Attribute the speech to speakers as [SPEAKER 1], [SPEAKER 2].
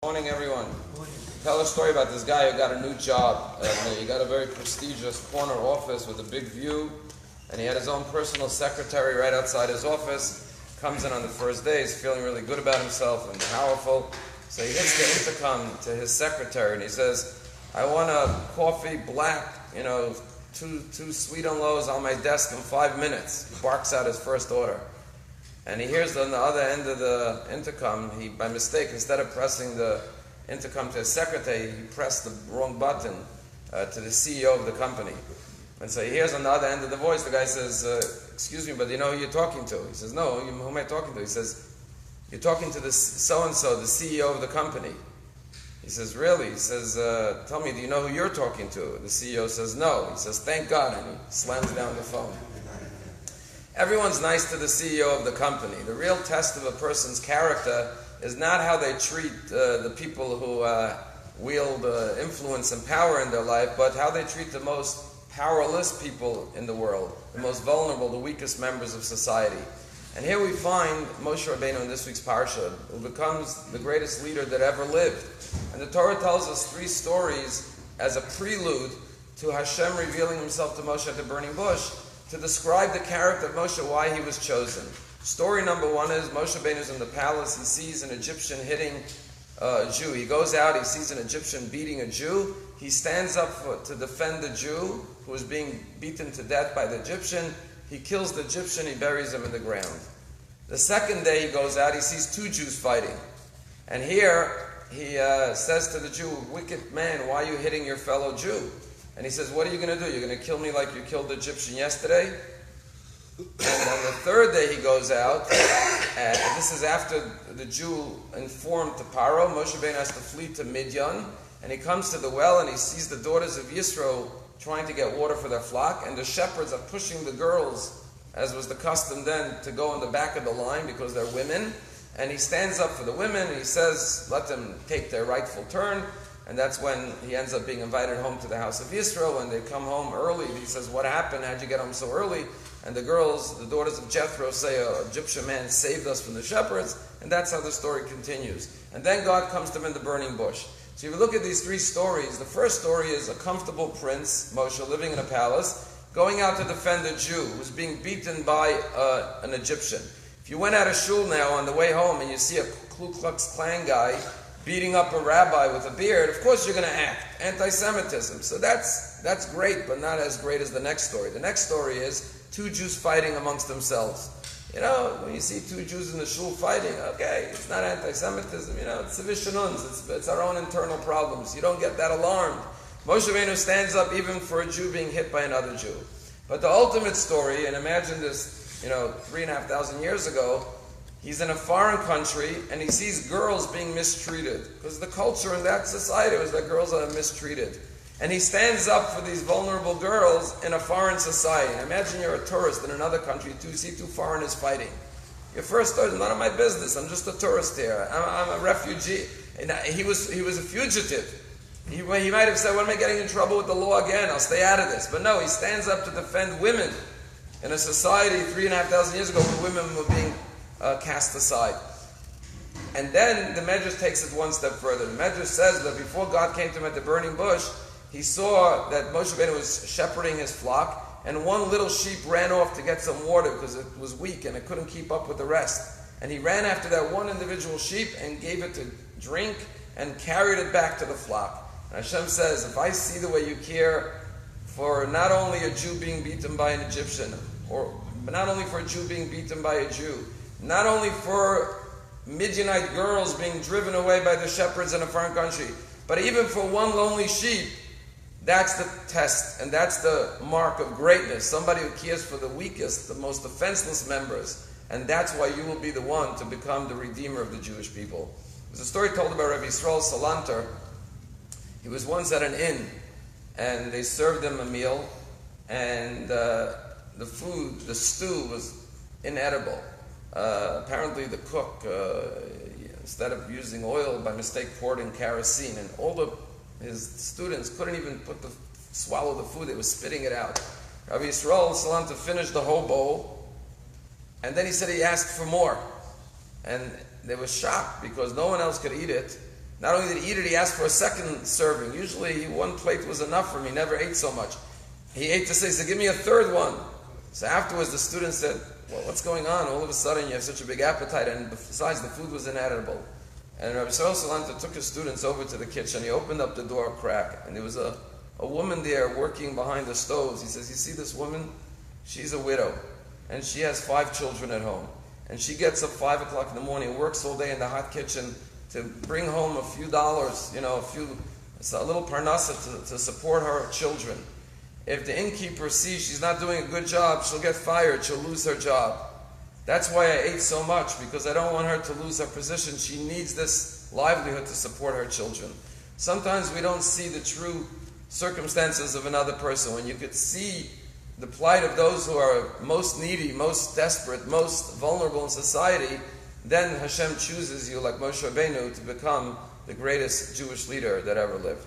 [SPEAKER 1] Morning, everyone. Tell a story about this guy who got a new job. He got a very prestigious corner office with a big view, and he had his own personal secretary right outside his office. Comes in on the first day, he's feeling really good about himself and powerful. So he hits the intercom to his secretary and he says, "I want a coffee black, two sweet and lows on my desk in 5 minutes." He barks out his first order. And he hears on the other end of the intercom, he, by mistake, instead of pressing the intercom to his secretary, he pressed the wrong button to the CEO of the company. And so he hears on the other end of the voice, the guy says, "Excuse me, but you know who you're talking to?" He says, "No, who am I talking to?" He says, "You're talking to this so-and-so, the CEO of the company." He says, "Really?" He says, "Tell me, do you know who you're talking to?" The CEO says, "No." He says, "Thank God," and he slams down the phone. Everyone's nice to the CEO of the company. The real test of a person's character is not how they treat the people who wield influence and power in their life, but how they treat the most powerless people in the world, the most vulnerable, the weakest members of society. And here we find Moshe Rabbeinu in this week's parsha, who becomes the greatest leader that ever lived. And the Torah tells us 3 stories as a prelude to Hashem revealing himself to Moshe at the burning bush, to describe the character of Moshe, why he was chosen. Story number 1 is Moshe Rabbeinu is in the palace. He sees an Egyptian hitting a Jew. He goes out, he sees an Egyptian beating a Jew. He stands up to defend the Jew who is being beaten to death by the Egyptian. He kills the Egyptian, he buries him in the ground. The second day he goes out, he sees 2 Jews fighting. And here he says to the Jew, "Wicked man, why are you hitting your fellow Jew?" And he says, "What are you going to do? You're going to kill me like you killed the Egyptian yesterday?" And on the third day he goes out, and this is after the Jew informed to Paro. Moshe Rabbeinu has to flee to Midian, and he comes to the well and he sees the daughters of Yisro trying to get water for their flock, and the shepherds are pushing the girls, as was the custom then, to go in the back of the line because they're women. And he stands up for the women and he says, let them take their rightful turn. And that's when he ends up being invited home to the house of Yisro. When they come home early, he says, "What happened? How'd you get home so early?" And the girls, the daughters of Jethro, say, "An Egyptian man saved us from the shepherds." And that's how the story continues. And then God comes to him in the burning bush. So if you look at these 3 stories, the first story is a comfortable prince, Moshe, living in a palace, going out to defend a Jew who's being beaten by an Egyptian. If you went out of shul now on the way home and you see a Ku Klux Klan guy beating up a rabbi with a beard, of course you're going to act. Anti-Semitism. So that's great, but not as great as the next story. The next story is 2 Jews fighting amongst themselves. When you see 2 Jews in the shul fighting, okay, it's not anti-Semitism, it's Sivishonunz, it's our own internal problems. You don't get that alarmed. Moshe Rabbeinu stands up even for a Jew being hit by another Jew. But the ultimate story, and imagine this, 3,500 years ago, he's in a foreign country and he sees girls being mistreated. Because the culture in that society was that girls are mistreated. And he stands up for these vulnerable girls in a foreign society. And imagine you're a tourist in another country, you see 2 foreigners fighting. Your first thought is, none of my business, I'm just a tourist here. I'm a refugee. And he was a fugitive. He might have said, "What am I getting in trouble with the law again? I'll stay out of this." But no, he stands up to defend women in a society 3,500 years ago where women were being cast aside. And then the Medrash takes it one step further. The Medrash says that before God came to him at the burning bush, he saw that Moshe Rabbeinu was shepherding his flock, and one little sheep ran off to get some water because it was weak and it couldn't keep up with the rest. And he ran after that one individual sheep and gave it to drink and carried it back to the flock. And Hashem says, if I see the way you care for not only a Jew being beaten by an Egyptian, but not only for a Jew being beaten by a Jew, not only for Midianite girls being driven away by the shepherds in a foreign country, but even for one lonely sheep, that's the test, and that's the mark of greatness. Somebody who cares for the weakest, the most defenseless members, and that's why you will be the one to become the redeemer of the Jewish people. There's a story told about Rabbi Yisrael Salanter. He was once at an inn, and they served him a meal, and the stew was inedible. Apparently the cook, instead of using oil, by mistake poured in kerosene, and his students couldn't even swallow the food, they were spitting it out. Rabbi Yisrael Salanter finished the whole bowl, and then he said he asked for more. And they were shocked because no one else could eat it. Not only did he eat it, he asked for a second serving. Usually one plate was enough for him. He never ate so much. He ate to say, he said, give me a third one. So afterwards the student said, well, what's going on? All of a sudden you have such a big appetite, and besides the food was inedible. And Rabbi Salanta took his students over to the kitchen. He opened up the door a crack, and there was a woman there working behind the stoves. He says, you see this woman? She's a widow, and she has 5 children at home. And she gets up 5 o'clock in the morning, works all day in the hot kitchen to bring home a few dollars, a little parnasa to support her children. If the innkeeper sees she's not doing a good job, she'll get fired, she'll lose her job. That's why I ate so much, because I don't want her to lose her position. She needs this livelihood to support her children. Sometimes we don't see the true circumstances of another person. When you could see the plight of those who are most needy, most desperate, most vulnerable in society, then Hashem chooses you, like Moshe Rabbeinu, to become the greatest Jewish leader that ever lived.